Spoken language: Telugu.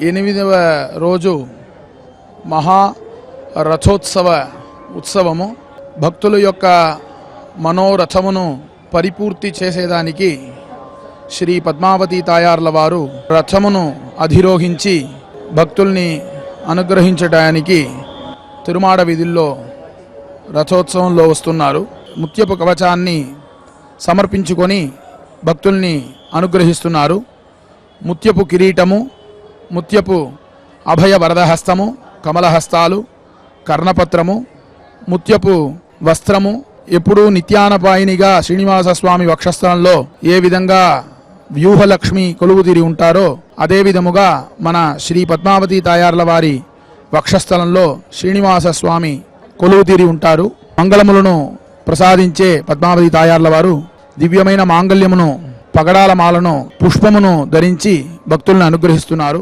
8వ రోజు మహా రథోత్సవ ఉత్సవము. భక్తుల యొక్క మనోరథమును పరిపూర్తి చేసేదానికి శ్రీ పద్మావతి తాయార్ల వారు రథమును అధిరోహించి భక్తుల్ని అనుగ్రహించడానికి తిరుమాడ వీధుల్లో రథోత్సవంలో వస్తున్నారు. ముత్యపు కవచాన్ని సమర్పించుకొని భక్తుల్ని అనుగ్రహిస్తున్నారు. ముత్యపు కిరీటము, ముత్యపు అభయ వరదహస్తము, కమలహస్తాలు, కర్ణపత్రము, ముత్యపు వస్త్రము ఎప్పుడూ నిత్యానపాయినిగా శ్రీనివాస స్వామి వక్షస్థలంలో ఏ విధంగా వ్యూహలక్ష్మి కొలువుతీరి ఉంటారో అదే విధముగా మన శ్రీ పద్మావతి తాయార్ల వారి వక్షస్థలంలో శ్రీనివాస స్వామి కొలువుతీరి ఉంటారు. మంగళములను ప్రసాదించే పద్మావతి తాయార్ల వారు దివ్యమైన మాంగళ్యమును, పగడాల మాలను, పుష్పమును ధరించి భక్తులను అనుగ్రహిస్తున్నారు.